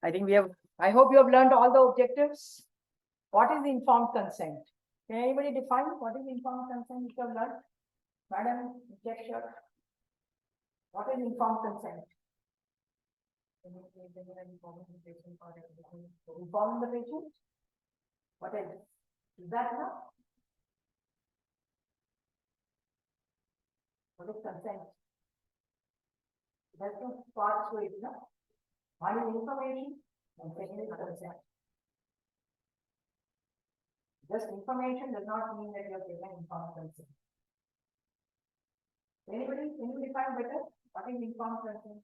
I think we have, I hope you have learned all the objectives. What is informed consent? Can anybody define what is informed consent? You have learned? Madam, check your. What is informed consent? Informing the patient? What else? Is that enough? What is consent? There's two parts to it, no? One is information and second is consent. Just information does not mean that you are given informed consent. Anybody, can you define better? What is informed consent?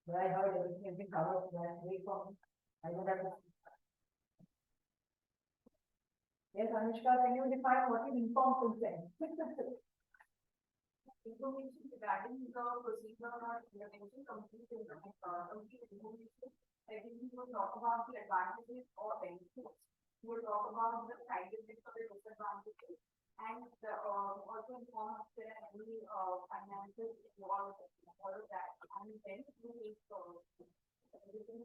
But I heard everything has been covered. Wait for me. I know that. Yes, Anushka, can you define what is informed consent? Information regarding the procedure or intervention, complete information. Everything will talk about the advantages or benefits. We will talk about the side effects or the disadvantages, and also inform if there are any finances involved, all of that. And then we make different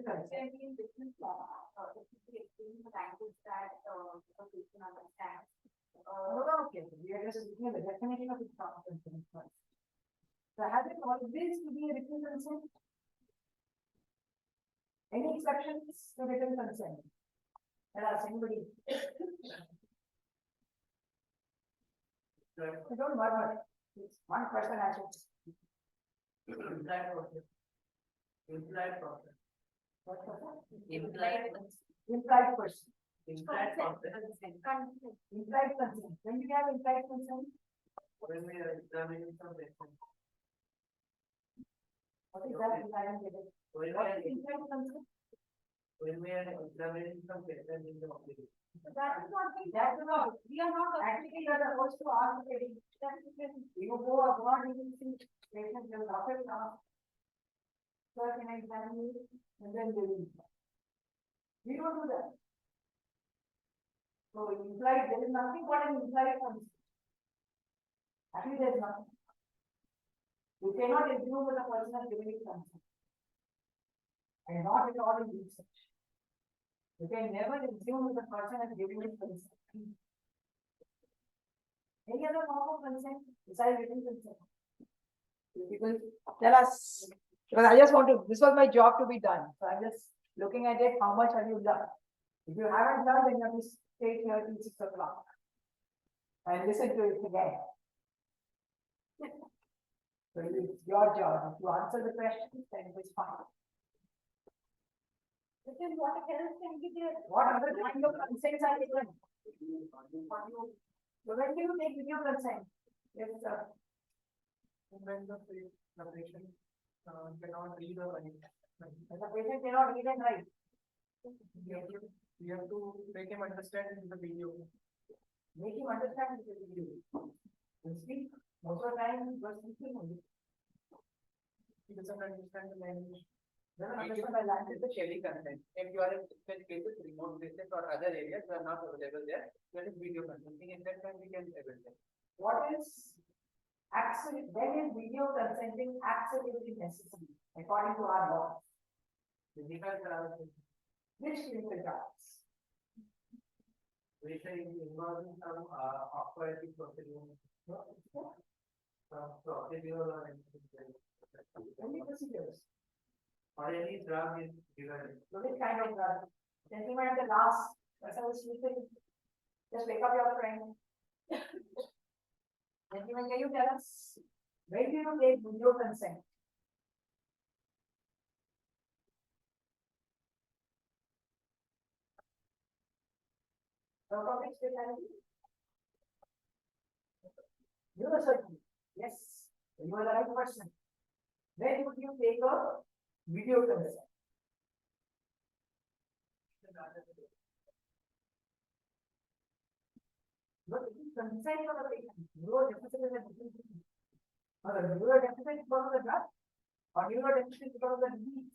consent in different forms. It should be explained in the language that the patient understands. Okay, we are just looking at the definition of informed consent first. So has it always to be a written consent? Any exceptions to written consent? Tell us, anybody? Don't murmur. One person has it. Implied process. Implied process. What process? Implied. Implied person. Implied process. Implied consent. When do you have implied consent? When we are examining some patient. What is that? I don't get it. What is implied consent? When we are examining some patient in the hospital. That is not. We are not actually supposed to ask the patient. You go abroad, you will see patient, your doctor will ask, sir, can I examine you? And then they will. We don't do that. So implied, there is nothing called an implied consent. Actually, there is nothing. You cannot assume that a person has given you consent. And not at all in research. You can never assume that the person has given you consent. Any other form of consent besides written consent? People tell us, because I just want to, this was my job to be done. So I'm just looking at it, how much have you done? If you haven't done, then you have to stay here till 6 o'clock and listen to it again. So it's your job. If you answer the questions, then it is fine. This is what else can be there. What other kind of consents are given? So when do you take video consent? Yes, sir. When the patient cannot read or write. When the patient cannot read and write. We have to make him understand in the video. Make him understand the video. You speak. Most of the time, you are speaking only. He doesn't understand the language. Doesn't understand the language. The sharing consent. If you are in such cases, remote places or other areas are not available there, there is video consenting. In that time, we can able to. What is absolute? When is video consenting absolutely necessary according to our law? Clinical trials. Which clinical trials? We say involving some operative procedure. Some procedure or anything. Only procedures. Or any drug is given. So which kind of drug? Gentlemen at the last, as I was sleeping, just wake up your friend. Gentlemen, can you tell us, when do you take video consent? Doctor, which specialty? Neurosurgery. Yes, you are the right person. When would you take a video consent? But it is consent of the patient. Neurodeficit is a different thing. Or the neurodeficit is because of the drug, or neurodeficit is because of the disease.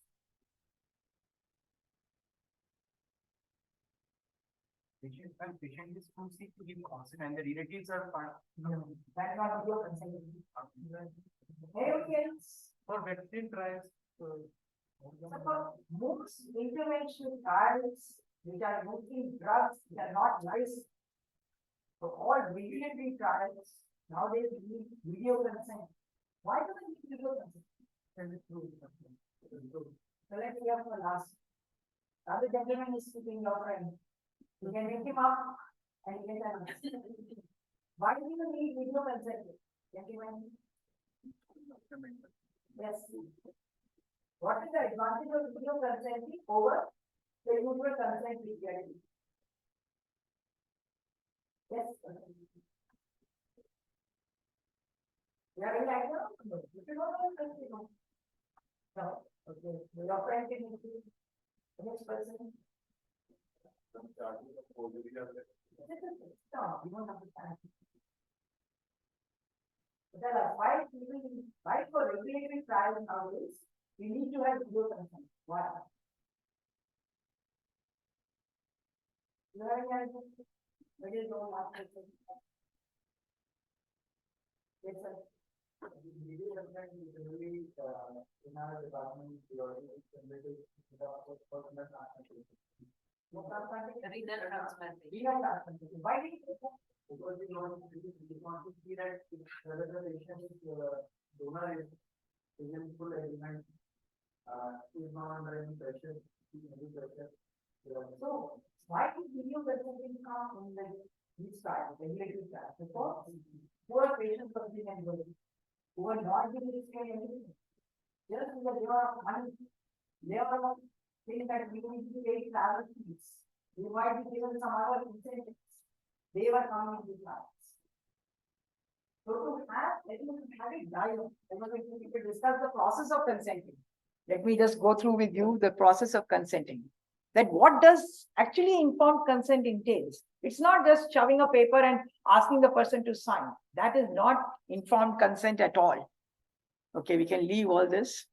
Patient is too sick to give consent and the relatives are part. That's not video consent. Variants. For vaccine trials, Most intervention trials, which are mostly drugs, they are not nice. So all regulatory trials, nowadays need video consent. Why do they need video consent? can be true. So let's hear from the last. Other gentleman is sitting your friend. You can make him up and you can tell him. Why do you need video consent? Gentlemen, yes. What is the advantage of video consenting over the usual consent we get? Yes. You are very active? If you don't know, then you know. No, okay. Your friend can include the next person. No, you don't understand. There are why for regulatory trials nowadays, we need to have video consent. Why? You have any idea? Maybe you don't want to say. Yes, sir. Video consent is really, in our department, we already generated personal transmission. No transparency. Renal transparency. Renal transparency. Why did you do that? Because we want to see that whether the patient is, donor is in full agreement, is not under any pressure, any pressure. So why did video consenting come in these trials, regulatory trials? Because poor patients were being enrolled, who were not being risking anything. Just because they are money, they are saying that we need to pay travel fees. We might be given some other incentives. They were coming into trials. So to have, let me have a dialogue. We could discuss the process of consenting. Let me just go through with you the process of consenting. That what does actually informed consent entails. It's not just shoving a paper and asking the person to sign. That is not informed consent at all. Okay, we can leave all this.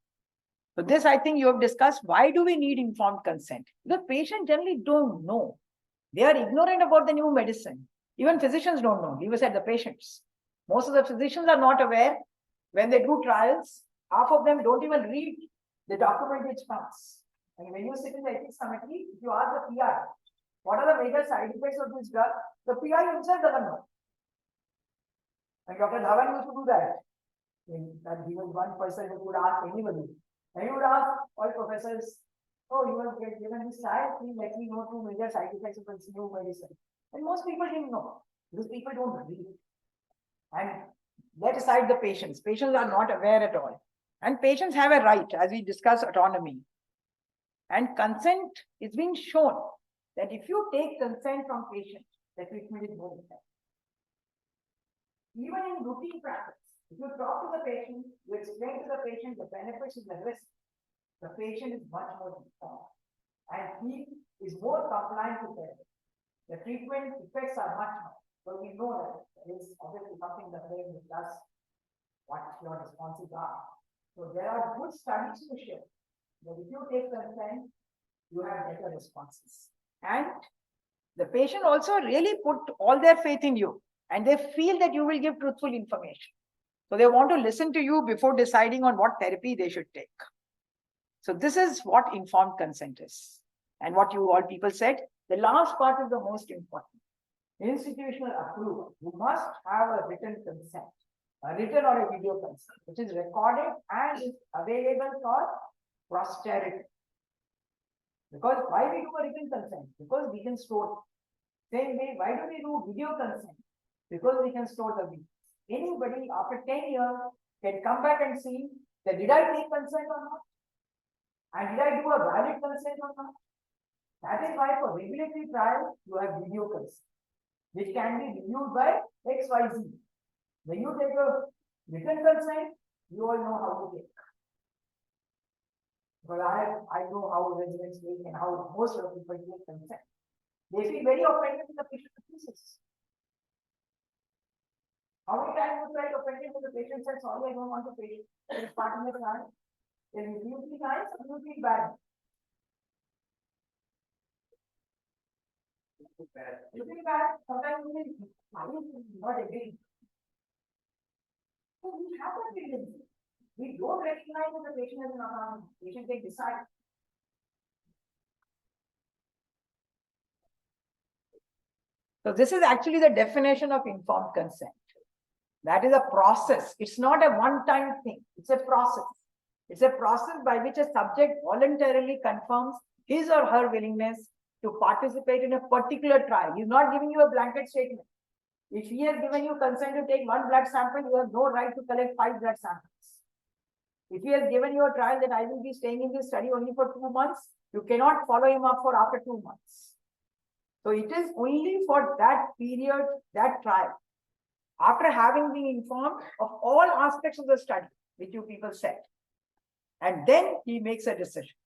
But this, I think you have discussed. Why do we need informed consent? The patient generally don't know. They are ignorant about the new medicine. Even physicians don't know. Leave aside the patients. Most of the physicians are not aware. When they do trials, half of them don't even read the document which comes. And when you sit in the ethics committee, if you ask the PI, what are the major side effects of this drug? The PI himself doesn't know. And Dr. Dhawan used to do that. That he was one person who could ask anybody. And he would ask all professors, oh, you have given this trial, please let me know two major side effects of this new medicine. And most people didn't know, because people don't read. And let aside the patients. Patients are not aware at all. And patients have a right, as we discuss autonomy. And consent is being shown that if you take consent from patients, the treatment is more effective. Even in routine practice, if you talk to the patient, you explain to the patient the benefits and the risks, the patient is much more informed. And he is more compliant to therapy. The treatment effects are much more. So we know that there is obviously something that brain does what your responses are. So there are good studies to show that if you take consent, you have better responses. And the patient also really put all their faith in you, and they feel that you will give truthful information. So they want to listen to you before deciding on what therapy they should take. So this is what informed consent is. And what you all people said, the last part is the most important. Institutional approval. You must have a written consent, a written or a video consent, which is recorded and is available for posterity. Because why we do a written consent? Because we can store it. Same way, why do we do video consent? Because we can store the video. Anybody after 10 years can come back and see that did I take consent or not? And did I do a valid consent or not? That is why for regulatory trial, you have video consent, which can be reviewed by XYZ. When you take a written consent, you all know how to take. Because I know how residents take and how most of the people take consent. They feel very offended with the patient refuses. How many times you felt offended when the patient said, sorry, I don't want to pay. It's part of the plan. Then you feel nice or you feel bad. You feel bad, sometimes you feel, I not agree. So we have that tendency. We don't recognize that the patient is an autonomous. Patient can decide. So this is actually the definition of informed consent. That is a process. It's not a one-time thing. It's a process. It's a process by which a subject voluntarily confirms his or her willingness to participate in a particular trial. He's not giving you a blanket statement. If he has given you consent to take one blood sample, you have no right to collect 5 blood samples. If he has given you a trial that I will be staying in this study only for 2 months, you cannot follow him up for after 2 months. So it is only for that period, that trial. After having been informed of all aspects of the study, which you people said, and then he makes a decision.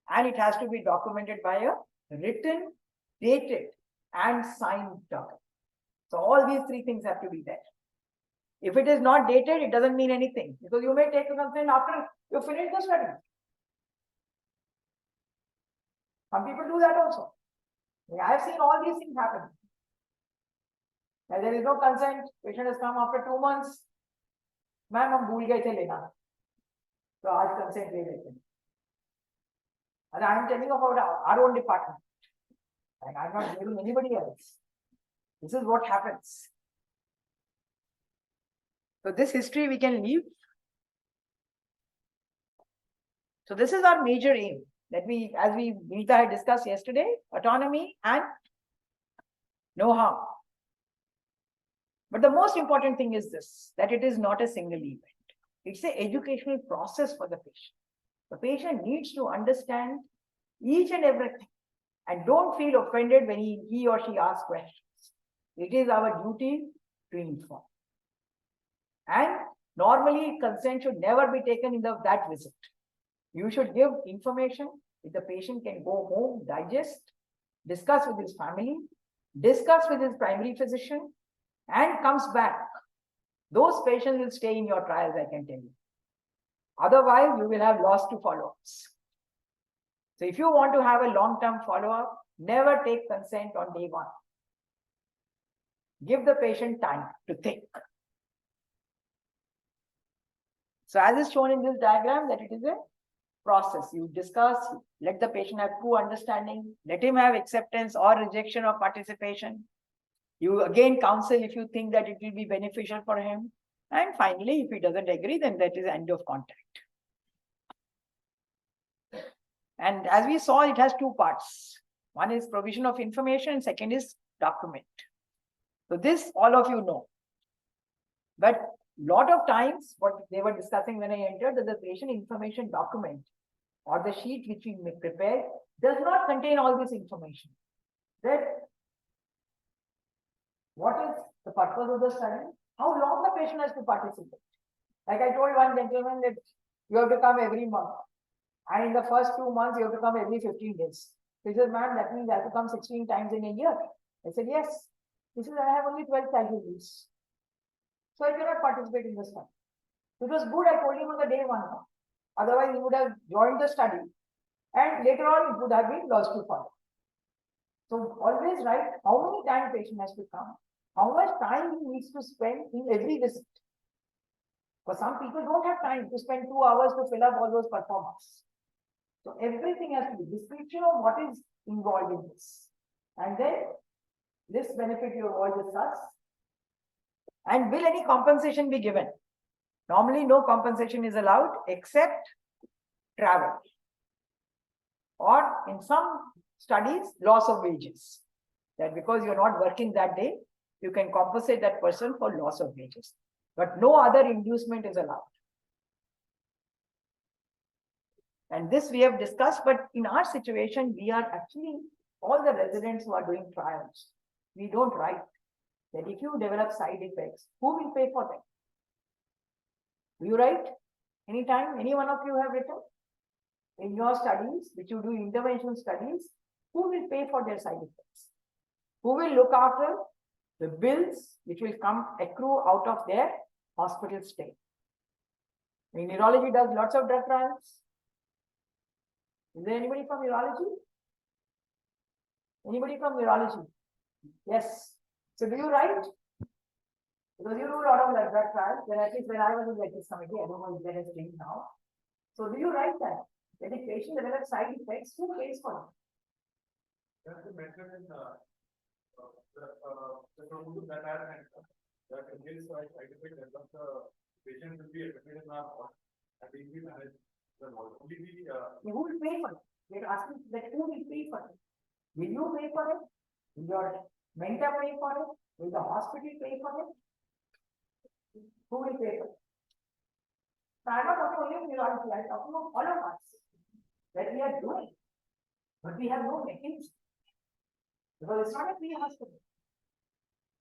And it has to be documented by a written, dated, and signed document. So all these 3 things have to be there. If it is not dated, it doesn't mean anything, because you may take a consent after you finish the study. Some people do that also. I have seen all these things happen. And there is no consent, patient has come after 2 months. Ma'am, हम भूल गए थे लेना, तो आज consent ले लेते हैं. And I am telling you about our own department. And I am not blaming anybody else. This is what happens. So this history we can leave. So this is our major aim that we, as we Amita had discussed yesterday, autonomy and no harm. But the most important thing is this, that it is not a single event. It's an educational process for the patient. The patient needs to understand each and everything and don't feel offended when he or she asks questions. It is our duty to inform. And normally consent should never be taken in that visit. You should give information if the patient can go home, digest, discuss with his family, discuss with his primary physician, and comes back. Those patients will stay in your trials, I can tell you. Otherwise, you will have lost to follow-ups. So if you want to have a long-term follow-up, never take consent on day 1. Give the patient time to think. So as is shown in this diagram, that it is a process. You discuss, let the patient have true understanding, let him have acceptance or rejection of participation. You again counsel if you think that it will be beneficial for him. And finally, if he doesn't agree, then that is end of contact. And as we saw, it has 2 parts. One is provision of information, and second is document. So this all of you know. But lot of times, what they were discussing when I entered, that the patient information document or the sheet which we may prepare does not contain all this information. That what is the purpose of the study? How long the patient has to participate? Like I told one gentleman that you have to come every month. And in the first 2 months, you have to come every 15 days. He said, ma'am, that means I have to come 16 times in a year. I said, yes. He said, I have only 12 casualties. So I cannot participate in the study. It was good, I told him on the day 1. Otherwise, he would have joined the study. And later on, it would have been lost to follow. So always write how many times patient has to come, how much time he needs to spend in every visit. For some people don't have time to spend 2 hours to fill up all those performance. So everything has to be description of what is involved in this. And then this benefit you have all discussed. And will any compensation be given? Normally no compensation is allowed except travel. Or in some studies, loss of wages. That because you're not working that day, you can compensate that person for loss of wages. But no other inducement is allowed. And this we have discussed, but in our situation, we are actually, all the residents who are doing trials, we don't write that if you develop side effects, who will pay for them? Do you write? Anytime, any one of you have written? In your studies, which you do intervention studies, who will pay for their side effects? Who will look after the bills which will accrue out of their hospital stay? Neurology does lots of drug trials. Is there anybody from neurology? Anybody from neurology? Yes. So do you write? Because you do a lot of drug trials, then at least when I was in the ethics committee, I don't know if there has changed now. So do you write that? When the patient develops side effects, who pays for it? That's the method in the proposal that I had that in case I defect that the patient will be admitted in our ward and we will manage the ward. Only Who will pay for it? We're asking that who will pay for it? Will you pay for it? Will your mentor pay for it? Will the hospital pay for it? Who will pay for it? So I'm not talking only about neurology, I'm talking about all of us that we are doing, but we have no mechanism. Because it's not a free hospital.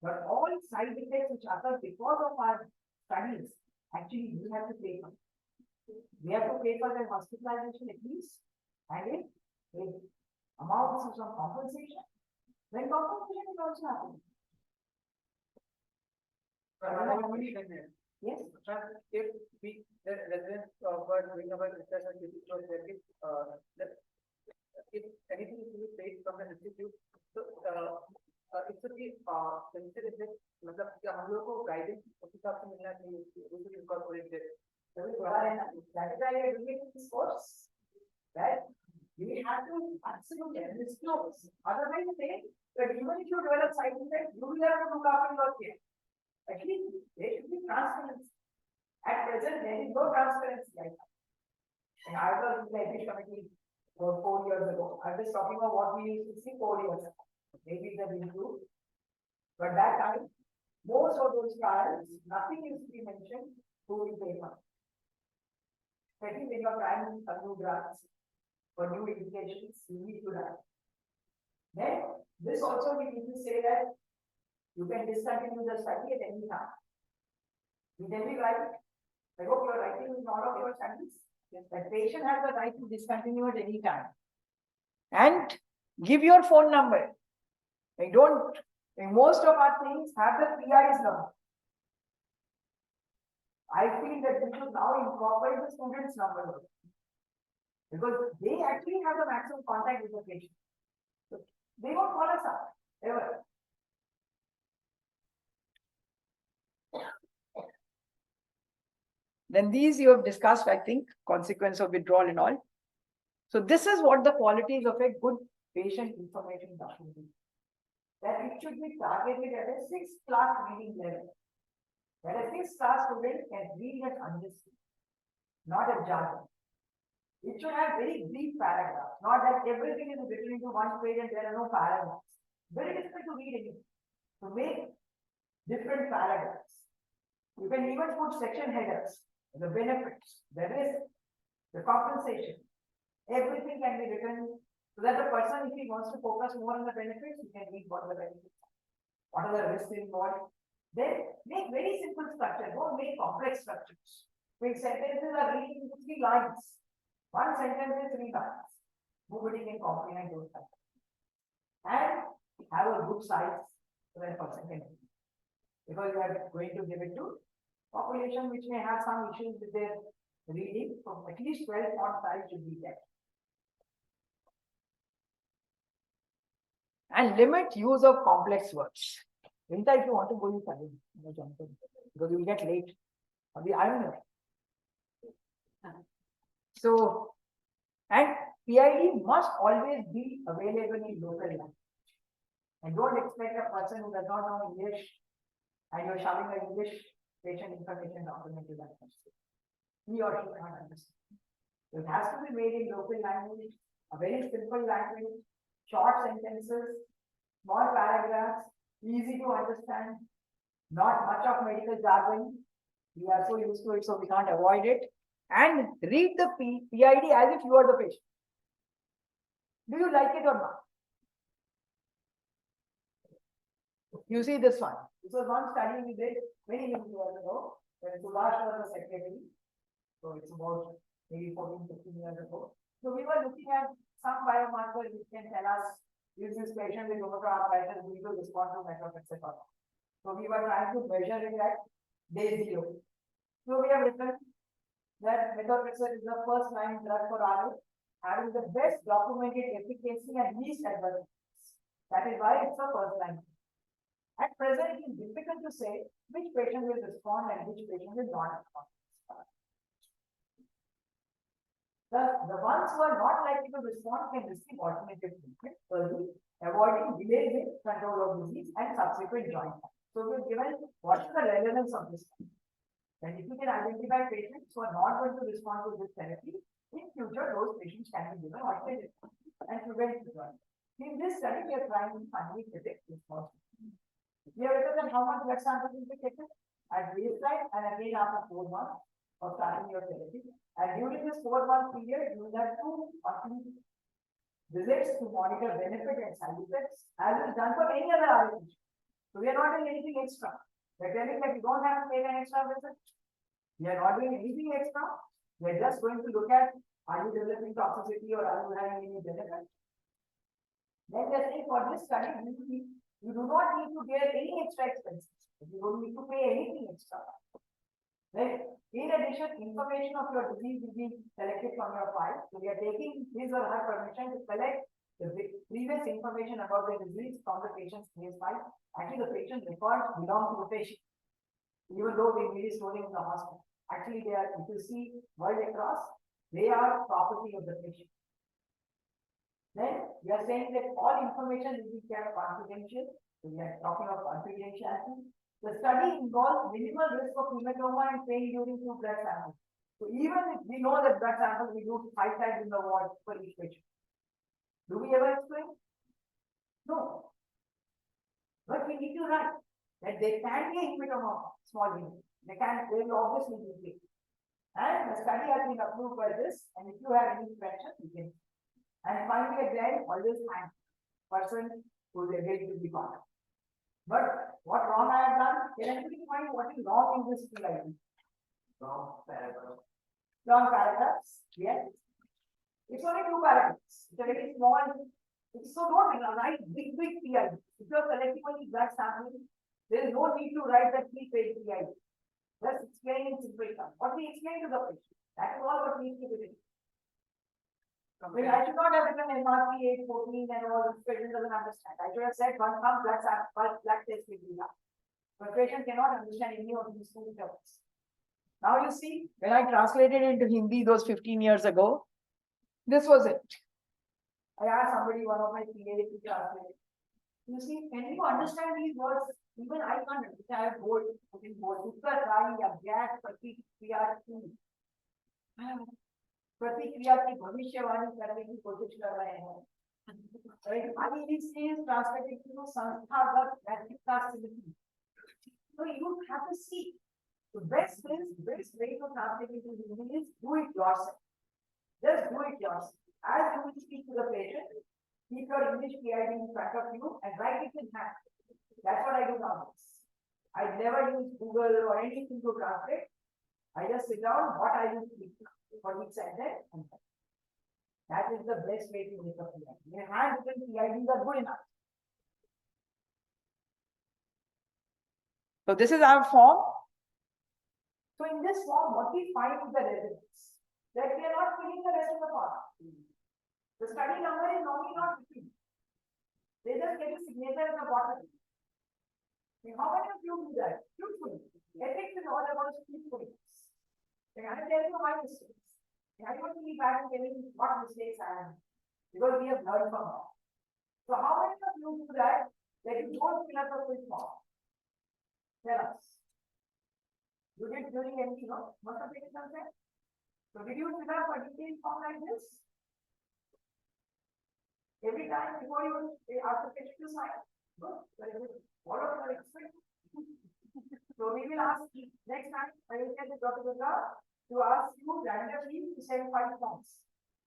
But all side effects which occur because of our studies, actually we have to pay for. We have to pay for their hospitalization at least, and if amounts of some compensation, then compensation is also happening. Yes. If we, the residents were doing our research and research, if anything is to be paid from the institute, so it should be considered this, मतलब क्या हम लोगों को guidance उस हिसाब से मिलना चाहिए, we should incorporate this. That is why we are doing this course. That we have to absolutely disclose. Otherwise, say that even if you develop side effects, you will have to look after your care. At least there should be transparency. At present, there is no transparency like that. And I was in the ethics committee for 4 years ago. I'm just talking about what we used to see 4 years ago. Maybe the improved. But that time, most of those trials, nothing used to be mentioned who will pay for. Especially when you are trying new drugs for new indications, you need to write. Then, this also we need to say that you can discontinue the study at any time. Did we write? I hope you are writing in all of your studies. Yes. That patient has the right to discontinue at any time. And give your phone number. Most of our things have the PI's number. I feel that we should now incorporate the student's number. Because they actually have the maximum contact with the patient. So they won't call us up, ever. Then these you have discussed, I think, consequence of withdrawal and all. So this is what the qualities of a good patient information document is. That it should be targeted at a 6th class reading level. That a 6th class student can read and understand, not a jargon. It should have very brief paragraphs, not that everything is written into one page and there are no paragraphs. Very difficult to read anything. To make different paragraphs. You can even put section headers. The benefits, the risk, the compensation, everything can be written so that the person, if he wants to focus more on the benefits, he can read what the benefits are. What are the risks involved? Then make very simple structure, don't make complex structures. Quick sentences are reading into 3 lines. One sentence is 3 lines. Nobody can comprehend those things. And have a good size so that person can read. Because you are going to give it to population which may have some issues with their reading, so at least 12 font size should be there. And limit use of complex words. Amita, if you want to go, you can. Because you will get late. I don't know. So, and PID must always be available in local language. And don't expect a person who does not know English and you're shoving an English patient information document to that person. He or she cannot understand. It has to be made in local language, a very simple language, short sentences, small paragraphs, easy to understand, not much of medical jargon. We are so used to it, so we can't avoid it. And read the PID as if you are the patient. Do you like it or not? You see this one. This was one study we did many years ago when Subhash was the secretary. So it's about maybe 14, 15 years ago. So we were looking at some biomarkers which can tell us is this patient with rheumatoid arthritis going to respond to methotrexate. So we were trying to measure it at day 0. So we have written that methotrexate is the first line drug for RA, having the best documented efficacy and least adverse effects. That is why it's the first line. At present, it is difficult to say which patient will respond and which patient will not respond. The ones who are not likely to respond can receive alternative treatment early, avoiding delays in control of disease and subsequent joint. So we've given what is the relevance of this. And if you can identify patients who are not going to respond to this therapy, in future those patients can be given alternative and prevent the joint. In this study, we are trying to finally predict response. We have written that how much blood samples will be taken at baseline and again after 4 months of starting your therapy. And during this 4-month period, you will have 2 monthly visits to monitor benefit and side effects, as is done for any other RA. So we are not doing anything extra. We are telling that you don't have to take an extra visit. We are not doing anything extra. We are just going to look at, are you developing toxicity or are you having any benefit? Then we are saying for this study, you do not need to bear any extra expenses. You don't need to pay anything extra. Then, in addition, information of your disease will be collected from your file. So we are taking his or her permission to collect the previous information about the disease from the patient's case file. Actually, the patient records belong to the patient, even though they may be storing in the hospital. Actually, they are, if you see world across, they are property of the patient. Then we are saying that all information will be kept confidential. We are talking of confidentiality. The study involves minimal risk of hematoma and pain during 2 blood samples. So even if we know that blood samples we do 5 times in the ward for each patient. Do we ever explain? No. But we need to write that there can be a hematoma, small hematoma. They will obviously be big. And the study has been approved by this. And if you have any questions, you can. And finally, again, always thank the person who is able to be part. But what wrong I have done? Can anybody find what is wrong in this PID? Wrong paragraph. Long paragraphs, yes. It's only 2 paragraphs. It's a very small. So don't write big PID. If you are collecting only blood sampling, there is no need to write that 3-page PID. Just explain in simple terms. What we explain to the patient. That is all what needs to be written. I should not have written MRP 814 and all. The patient doesn't understand. I should have said one blood test will be done. The patient cannot understand any of these 2 terms. Now you see, when I translated into Hindi those 15 years ago, this was it. I asked somebody, one of my PA, to translate. You see, can you understand these words? Even I can't understand. I have bold, putting bold. Uttar Rai, gas, Pratikriya की प्रतिक्रिया की भविष्यवाणी करने की कोशिश कर रहे हैं. IEC is translated to संस्थागत नैतिकता समिति. So you have to see. The best way to translate it into Hindi is do it yourself. Just do it yourself. As you will speak to the patient, keep your English PID in front of you and write it in hand. That's what I do nowadays. I never use Google or anything to translate. I just sit down what I will speak for each sentence. That is the best way to make a PID. Your handwritten PIDs are good enough. So this is our form. So in this form, what we find is the resonance. That we are not filling the rest of the form. The study number is normally not 15. They just get a signature at the bottom. How many of you do that? Truthfully. Ethics is all about truthfulness. I tell you my mistakes. I don't be bad in telling you what mistakes I am. Because we have learned from that. So how many of you do that you don't fill up a quick form? Tell us. You did during any, most of the exams. So did you fill up a detailed form like this? Every time before you ask the patient to sign? No, very good. Follow your expert. So we will ask next time I will get the Dr. Gurga to ask you randomly to send 5 forms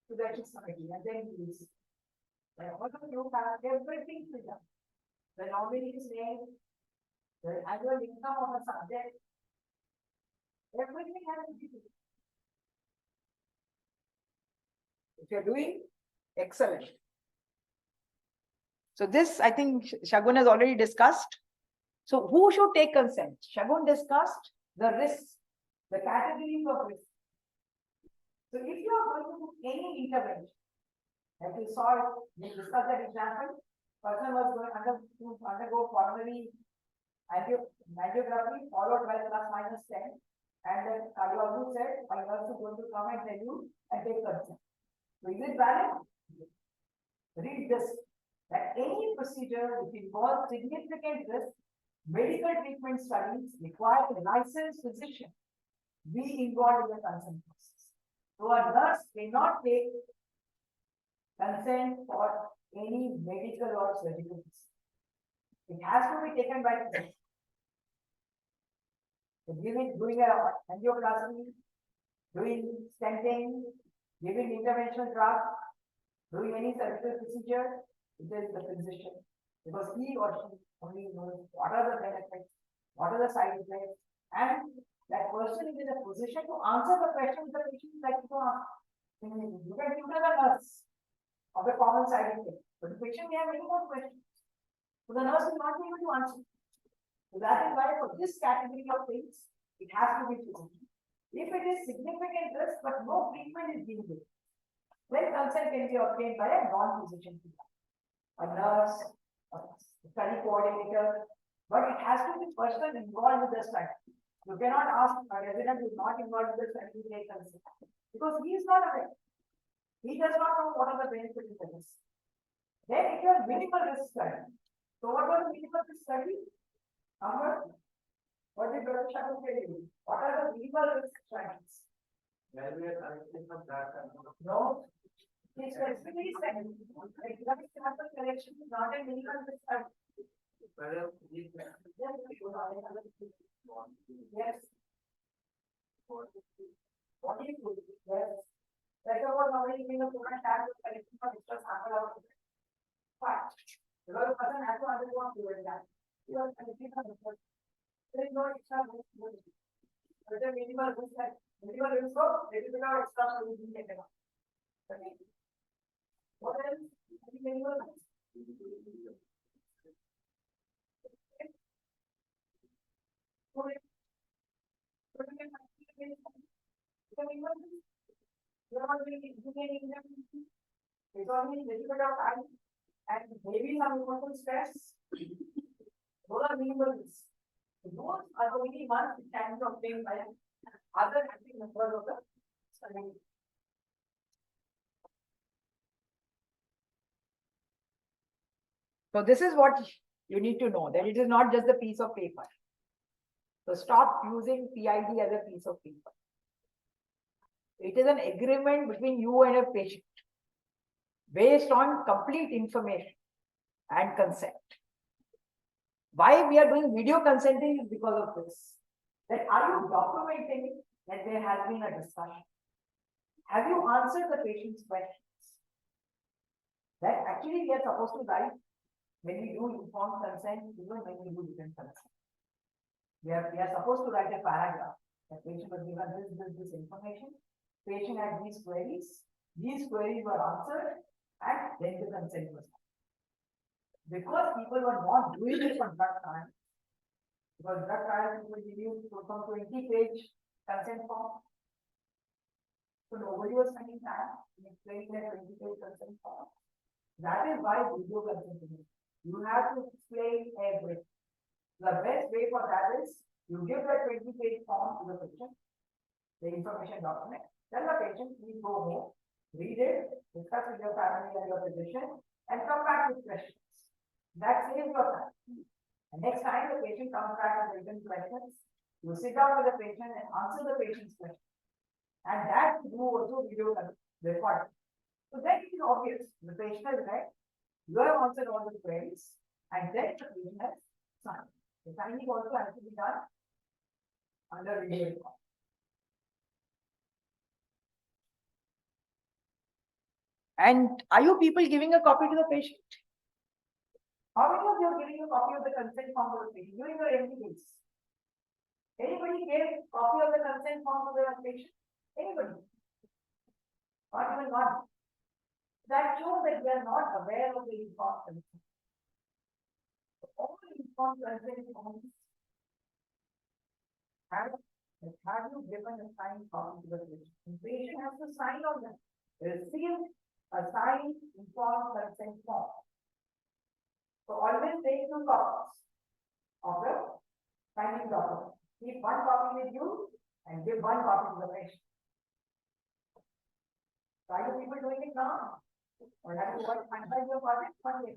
to the ethics committee and then we will see. All of you have everything filled up. The nominee's name, the annual income of a subject, everything has to be filled. If you're doing, excellent. So this, I think Shagun has already discussed. So who should take consent? Shagun discussed the risks, the categories of risk. So if you are going to do any intervention, like you saw, we discussed that example, person was going to undergo coronary Angiography followed by plus minus 10. And then cardiologist said, I also going to come and tell you and take consent. So is it valid? Read this. That any procedure which involves significant risk, medical treatment studies require a licensed physician be involved in the consent process. So a nurse cannot take consent for any medical or surgical procedure. It has to be taken by the doing a angioplasty, doing stenting, giving interventional drug, doing any surgical procedure, it is the physician. Because he or she only knows what are the benefits, what are the side effects, and that person is in a position to answer the questions the patient is likely to ask. You can tutor the nurse of the common side effects, but the patient may have many more questions. So the nurse will not be able to answer. So that is why for this category of things, it has to be physician. If it is significant risk but no treatment is being given, then consent can be obtained by a non-physician, a nurse, a study coordinator, but it has to be person involved with the study. You cannot ask a resident who is not involved with the study to take consent because he is not aware. He does not know what are the benefits of this. Then if you have minimal risk study, so what was the minimal risk study? What did Dr. Shaku tell you? What are the minimal risk studies? Where we are collecting from that and No, he specifically said economic sample collection is not a minimal risk study. whether these Yes. What do you do? Yes. Like about normally in the program tab of collection of extra sample out. But because the person has to undergo that. You are collecting from the first. There is no extra risk. But the minimal risk that minimal risk of little bit of extra will be taken out. Okay. What else? Any minimal risk? Okay. You are not really engineering them. It's only little bit of time and maybe some emotional stress. Those are minimal risks. Those are the only ones which can be obtained by other active members of the study. So this is what you need to know, that it is not just a piece of paper. So stop using PID as a piece of paper. It is an agreement between you and a patient based on complete information and consent. Why we are doing video consenting is because of this. That are you documenting that there has been a discussion? Have you answered the patient's questions? That actually we are supposed to write when we do informed consent, even when we do written consent. We are supposed to write a paragraph. The patient was given this information. Patient had these queries were answered, and then the consent was done. Because people were not doing it on drug trial, because drug trial people give you some 20-page consent form. So nobody was spending time in explaining that 20-page consent form. That is why video consenting. You have to explain everything. The best way for that is you give that 20-page form to the patient, the information document. Tell the patient, please go home, read it, discuss with your family and your physician, and come back with questions. That saves your time. And next time the patient comes back with written questions, you sit down with the patient and answer the patient's question. And that you do also video recording. So then it is obvious. The patient has read, you have answered all the queries, and then the patient has signed. The signing also has to be done under video recording. And are you people giving a copy to the patient? How many of you are giving a copy of the consent form to the patient during your MDs? Anybody gave copy of the consent form to the patient? Anybody? Not even one. That shows that we are not aware of the informed consent. All informed consent forms have you given a signed copy to the patient? The patient has to sign on them. Receive a signed informed consent form. So always take 2 copies of the finding document. Keep one copy with you and give one copy to the patient. Are you people doing it now? Or have you what finalize your project? One day.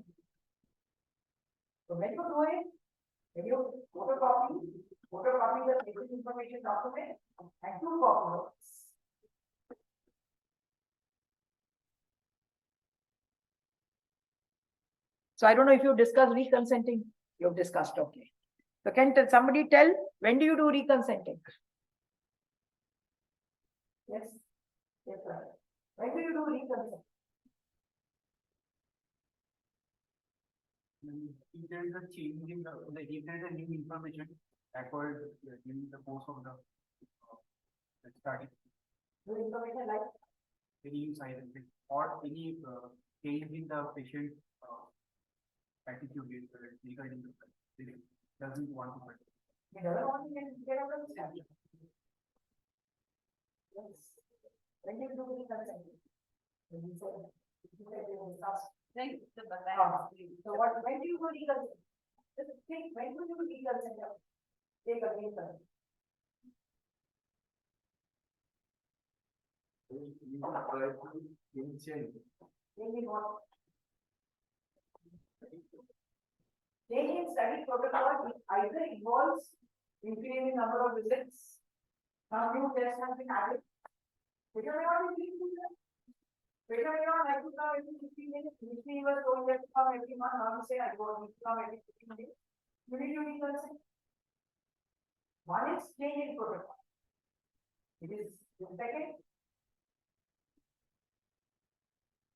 So when you do it, when you photocopy the patient information document and 2 copies. So I don't know if you discussed reconsenting. You've discussed, okay. So can somebody tell, when do you do reconsenting? Yes. Yes, sir. When do you do reconsent? If there is a change in if there is a new information acquired in the course of the study, New information like? any new side effect or any change in the patient attitude, regarding the doesn't want to participate. He doesn't want to get out of the study. Yes. When you do reconsenting? When you say, so what, when do you do reconsent? Just think, when do you do reconsent? Take a paper. Change in what? Change in study protocol either involves increasing number of visits, some new tests have been added. Which may not be which may not like to come every 15 minutes, which we were told that to come every month, now we say I go need to come every 15 days. You need to reconsent. One is change in protocol. It is the second.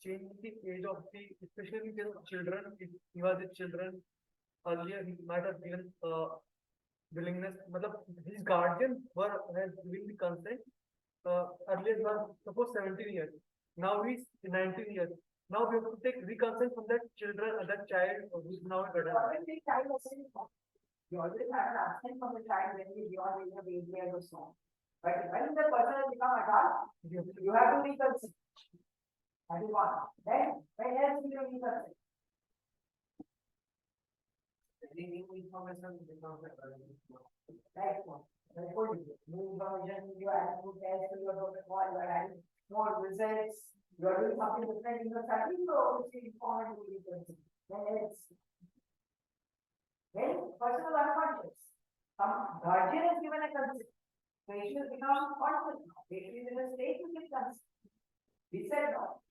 Change the age of the, especially in children. If he was with children earlier, he might have given willingness. His guardian has given the consent. Earlier was suppose 17 years. Now he's 19 years. Now we have to take reconsent from that children, that child who is now an adult. You always have an absence from the child when he is beyond age of 8 years or so. But when the person has become adult, you have to reconsent. That is one. Then, when else will you reconsent? Any new information becomes Next one. I told you, new information, you are adding new tests to your protocol, you are adding more results, you are doing something different in the study, so obviously informed to reconsent. Then else. Then, person was unconscious. Some guardian has given a consent. Patient has become conscious now. Patient is in a state to give consent. We said no.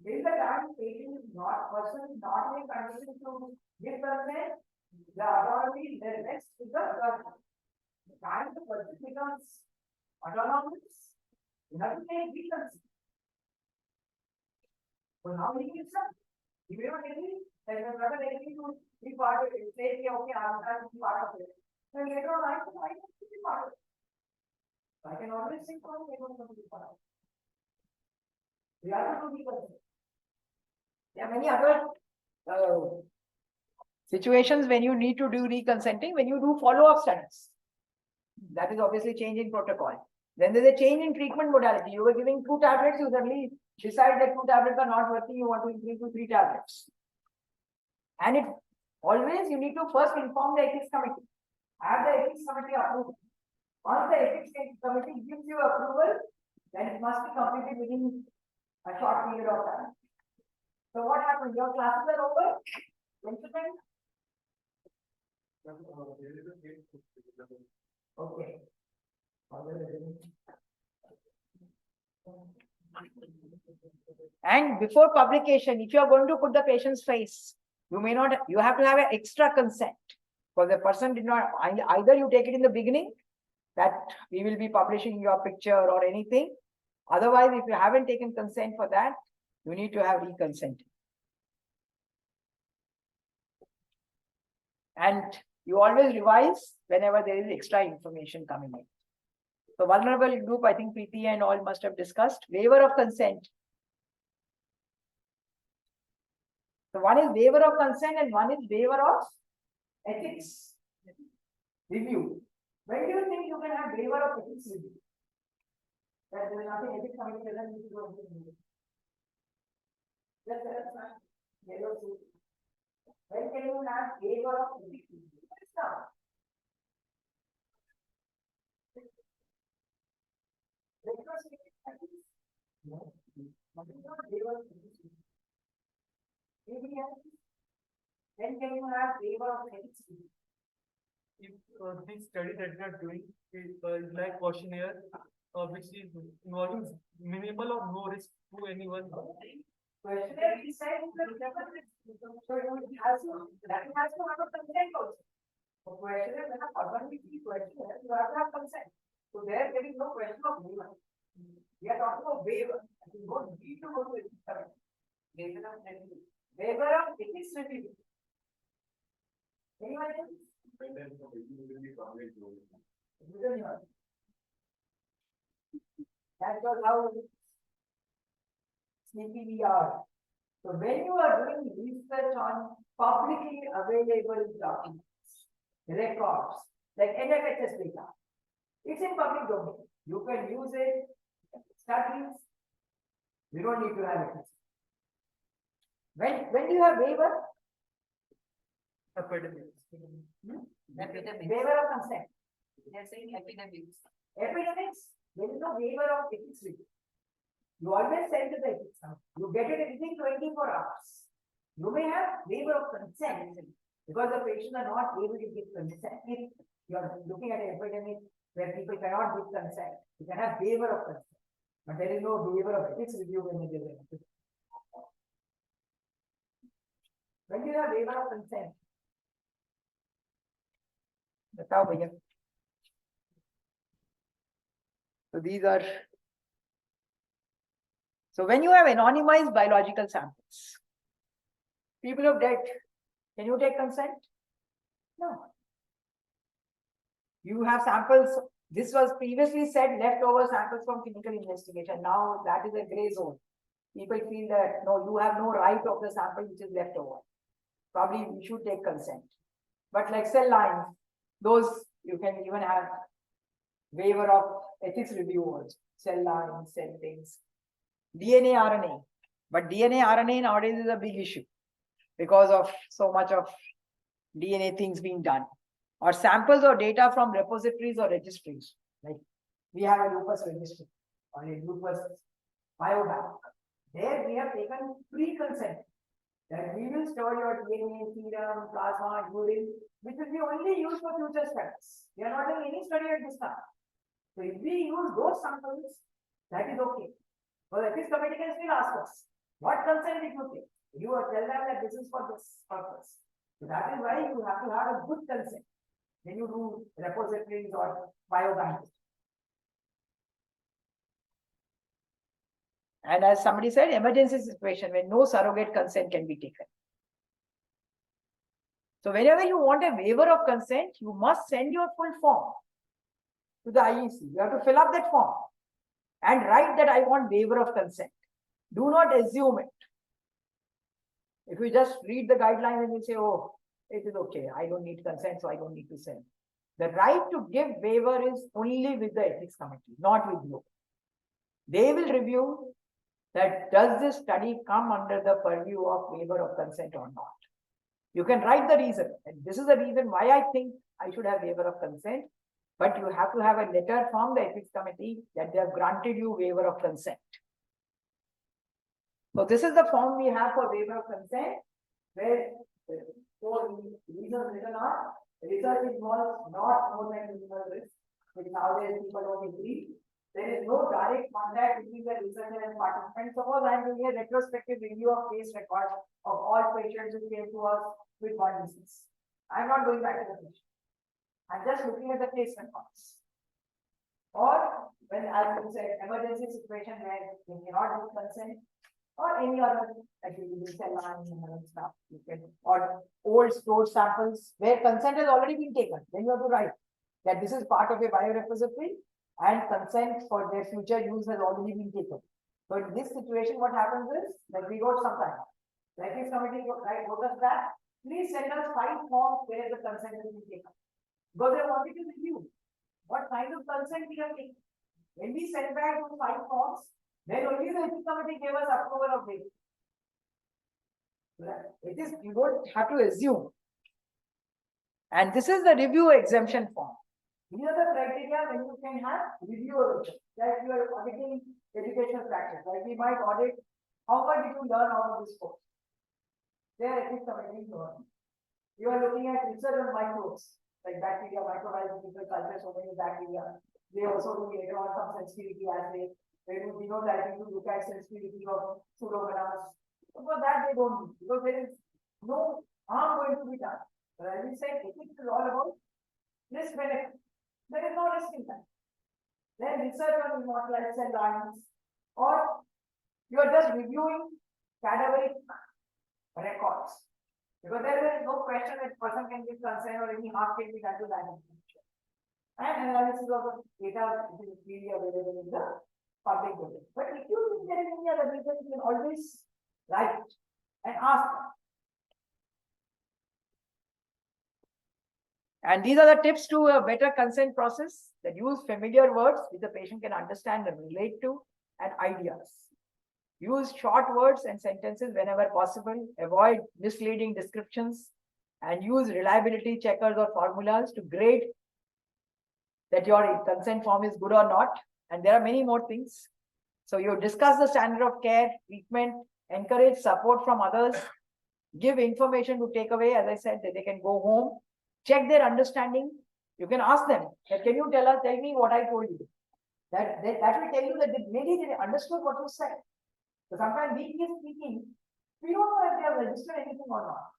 Till the time patient is not, person is not in a condition to give consent, the authority rests with the guardian. The time the person becomes autonomous, you have to take consent. So now he gives up. He may not agree, that your brother agree to be part of it, say, okay, I'm going to be part of it. Then later on, I can be part of it. I can always think, oh, I don't want to be part of it. We have to do consent. There are many other situations when you need to do reconsenting, when you do follow-up studies. That is obviously change in protocol. Then there's a change in treatment modality. You were giving 2 tablets, you suddenly decide that 2 tablets are not working, you want to increase to 3 tablets. And it always you need to first inform the ethics committee. Have the ethics committee approve. Once the ethics committee gives you approval, then it must be completed within a short period of time. So what happened? Your classes are over? Gentlemen? Okay. And before publication, if you are going to put the patient's face, you may not, you have to have an extra consent. Because the person did not, either you take it in the beginning, that we will be publishing your picture or anything. Otherwise, if you haven't taken consent for that, you need to have reconsent. And you always revise whenever there is extra information coming in. So vulnerable group, I think Preeti and all must have discussed. Waiver of consent. So one is waiver of consent and one is waiver of ethics review. When do you think you can have waiver of ethics review? That there is nothing ethics committee doesn't need to do. Yes, that's right. When can you have waiver of ethics review? Retrospective studies? No. Nothing about waiver of ethics review. Maybe yes. Then can you have waiver of ethics review? If the study that we are doing is like questionnaire, which is involving minimal or no risk to anyone. Questionnaire is said so it has to that has to have a consent also. For questionnaire, when a person is questionnaire, you have to have consent. So there is no question of waiver. We are talking about waiver. You don't need to go to ethics committee. Waiver of ethics. Waiver of ethics review. Anyone else? That was how sneaky we are. So when you are doing research on publicly available documents, records, like NFHS data, it's in public domain. You can use it, studies, you don't need to have it. When do you have waiver? Epidemics. Waiver of consent. They are saying epidemics. Epidemics, there is no waiver of ethics review. You always send to the ethics committee. You get it within 24 hours. You may have waiver of consent because the patients are not able to give consent. If you are looking at an epidemic where people cannot give consent, you can have waiver of consent. But there is no waiver of ethics review when it is an epidemic. When do you have waiver of consent? बताओ भैया. So these are. So when you have anonymized biological samples, people of death, can you take consent? No. You have samples. This was previously said leftover samples from clinical investigation. Now that is a gray zone. People feel that no, you have no right of the sample which is left over. Probably you should take consent. But like cell lines, those you can even have waiver of ethics review also. Cell lines, cell things. DNA, RNA. But DNA, RNA nowadays is a big issue because of so much of DNA things being done. Or samples or data from repositories or registries. Like we have a lupus registry or a lupus biobank. There we have taken pre-consent that we will store your DNA, serum, plasma, urine, which will be only used for future studies. We are not doing any study at this time. So if we use those samples, that is okay. So the ethics committee can still ask us, what consent did you take? You will tell them that this is for this purpose. So that is why you have to have a good consent when you do repositories or biobanks. And as somebody said, emergency situation when no surrogate consent can be taken. So whenever you want a waiver of consent, you must send your full form to the IEC. You have to fill up that form and write that I want waiver of consent. Do not assume it. If you just read the guidelines and you say, oh, it is okay, I don't need consent, so I don't need to send. The right to give waiver is only with the ethics committee, not with you. They will review that does this study come under the purview of waiver of consent or not. You can write the reason, and this is the reason why I think I should have waiver of consent, but you have to have a letter from the ethics committee that they have granted you waiver of consent. So this is the form we have for waiver of consent, where 4 reasons written are: research involves not more than minimal risk, which nowadays people don't agree. There is no direct contact between the researcher and participant. Suppose I am doing a retrospective review of case records of all patients who came to us with one disease. I am not going back to the patient. I am just looking at the case records. Or when I will say emergency situation where you cannot give consent, or any other activity, cell line and stuff, you can, or old stored samples where consent has already been taken. Then you have to write that this is part of a biorepository and consent for their future use has already been taken. So in this situation, what happens is, like we wrote sometime, the ethics committee wrote us that, please send us 5 forms where the consent has been taken. Because they wanted to review what kind of consent we have taken. When we sent back those 5 forms, then only the ethics committee gave us approval of it. It is, you don't have to assume. And this is the review exemption form. These are the criteria when you can have review, like you are auditing educational practice, like we might audit, how much did you learn out of this course? There at least something learning. You are looking at research on microbes, like bacteria, microbiology, culture, so many bacteria. They also do later on some sensitivity assay. They do phenotyping to look at sensitivity of pseudomonas. For that they don't do, because there is no harm going to be done. But as we said, ethics is all about risk benefit. There is no risk in that. Then research on immortalized cell lines, or you are just reviewing cadaveric records. Because there is no question that person can give consent or any harm can be done to that information. And analysis of the data is freely available in the public domain. But if you think there is any other reason, you can always write and ask. And these are the tips to a better consent process, that use familiar words which the patient can understand and relate to, and ideas. Use short words and sentences whenever possible. Avoid misleading descriptions, and use reliability checkers or formulas to grade that your consent form is good or not. And there are many more things. So you discuss the standard of care, treatment, encourage support from others, give information to take away, as I said, that they can go home, check their understanding. You can ask them that, can you tell me what I told you? That will tell you that maybe they understood what you said. So sometimes we keep speaking, we don't know if they have registered anything or not.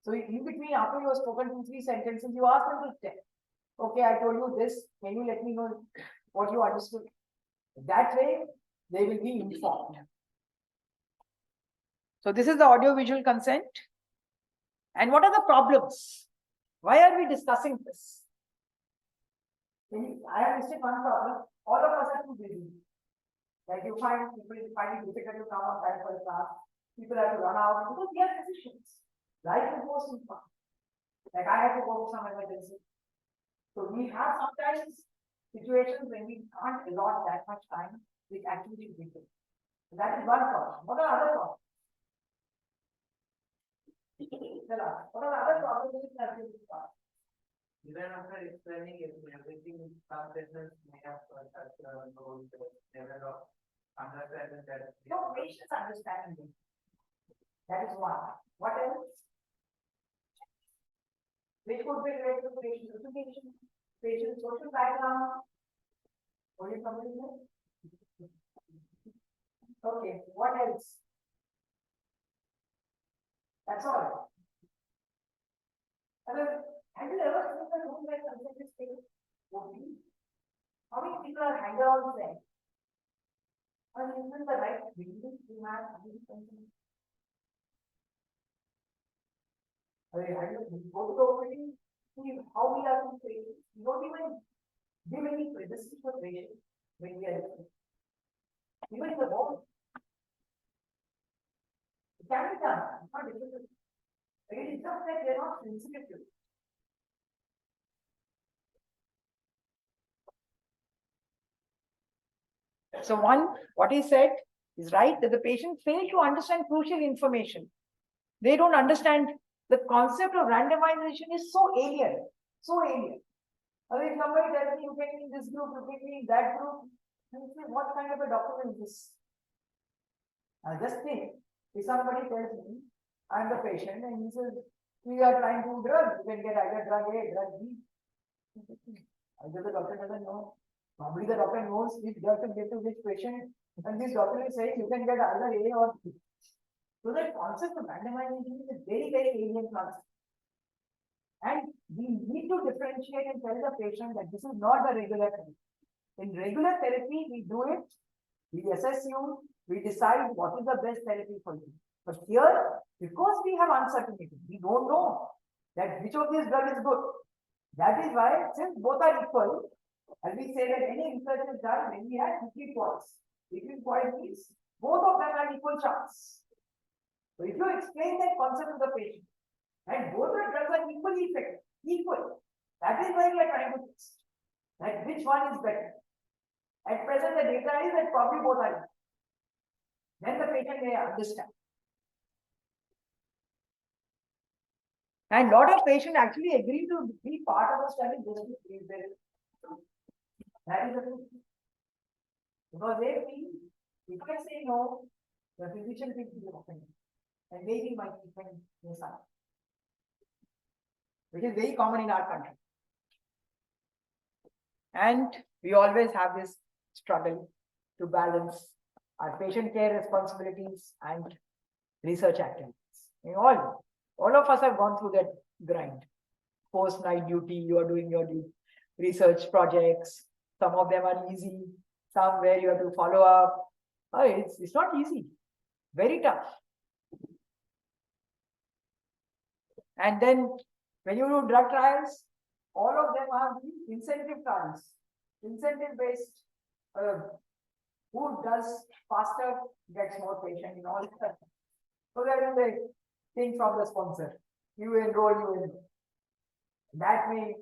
So in between, after you have spoken 2-3 sentences, you ask them to tell. Okay, I told you this, can you let me know what you understood? That way, they will be informed. So this is the audio-visual consent. And what are the problems? Why are we discussing this? I have listed one problem. All of us are too busy. Like you find people find it difficult to come on time for a class. People have to run out because we are physicians. Life is most important. Like I have to go for some emergency. So we have sometimes situations when we can't allot that much time with activity people. So that is one problem. What are other problems? What are other problems with activity part? Even after explaining everything, some patients may have such no level of understanding that. No, patients understanding. That is one. What else? Which could be related to patient education, patient social background. What is something there? Okay, what else? That's all. Have you ever seen a room where consent is taken? How many people are hangovers there? Or isn't the right building to have consent? Go to the opening, see how we are to patients. We don't even give any privacy for patients when we are listening. Even in the home. It can be done, it's not difficult. It is just that they are not sensitive to it. So what he said is right, that the patient fails to understand crucial information. They don't understand the concept of randomization is so alien, so alien. If somebody tells me you can be in this group, you can be in that group, and you say, what kind of a document is this? I just think, if somebody tells me, I'm the patient, and he says, we are trying to do drugs, you can get either drug A, drug B. Either the doctor doesn't know. Probably the doctor knows which drug to give to which patient, and this doctor is saying you can get either A or B. So the concept of randomization is a very, very alien concept. And we need to differentiate and tell the patient that this is not the regular therapy. In regular therapy, we do it, we assess you, we decide what is the best therapy for you. But here, because we have uncertainty, we don't know that which of these drug is good. That is why, since both are equal, as we say that any research is done when we have 50 points. 50 points means both of them have equal chance. So if you explain that concept to the patient, and both the drugs are equally effective, equal, that is why we are trying to test. That which one is better. At present, the data is that probably both are equal. Then the patient may understand. And lot of patients actually agree to be part of the study just to feel there. That is the truth. Because they feel, if I say no, the physician will be offended. And maybe my treatment may suffer. Which is very common in our country. And we always have this struggle to balance our patient care responsibilities and research activities. You know, all of us have gone through that grind. Post night duty, you are doing your research projects. Some of them are easy, some where you have to follow up. Oh, it's not easy, very tough. And then when you do drug trials, all of them are incentive trials, incentive based. Who does faster gets more patient in all that. So that is the thing from the sponsor. You enroll, you enroll. That may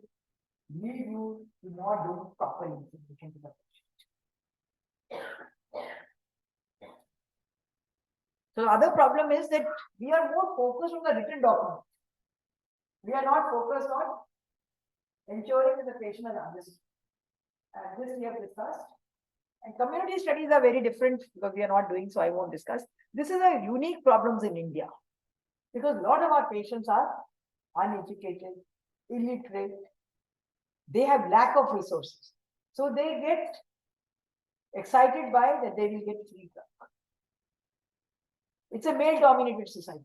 lead you to not do proper information to the patient. So the other problem is that we are more focused on the written document. We are not focused on ensuring that the patient has understood. And this we have discussed. And community studies are very different because we are not doing, so I won't discuss. This is a unique problems in India because a lot of our patients are uneducated, illiterate. They have lack of resources. So they get excited by that they will get free drug. It's a male-dominated society.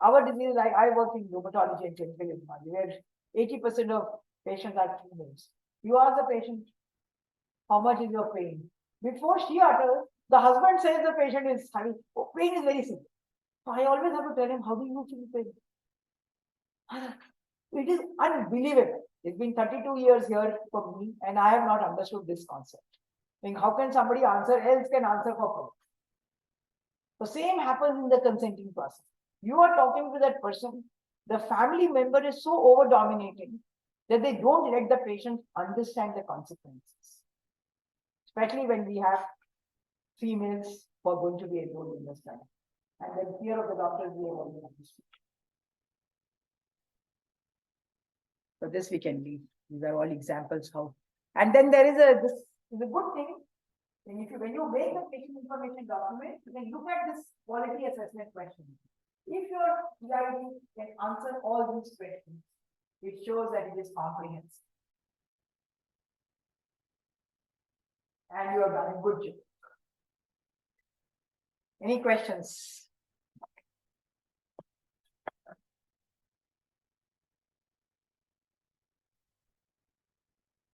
Our disease, like I work in rheumatology and clinical immunology, where 80% of patients are females. You ask the patient, how much is your pain? Before she utters, the husband says the patient is having, pain is very simple. So I always have to tell him, how do you feel pain? It is unbelievable. It's been 32 years here for me, and I have not understood this concept. I mean, how can somebody answer else can answer for pain? The same happens in the consenting process. You are talking to that person, the family member is so over dominating that they don't let the patient understand the consequences. Especially when we have females who are going to be enrolled in the study. And then fear of the doctors we have already understood. So this we can leave. These are all examples how. And then there is this is a good thing. And when you make a patient information document, you can look at this quality assessment question. If your PID can answer all these questions, it shows that it is comprehensive. And you have done a good job. Any questions?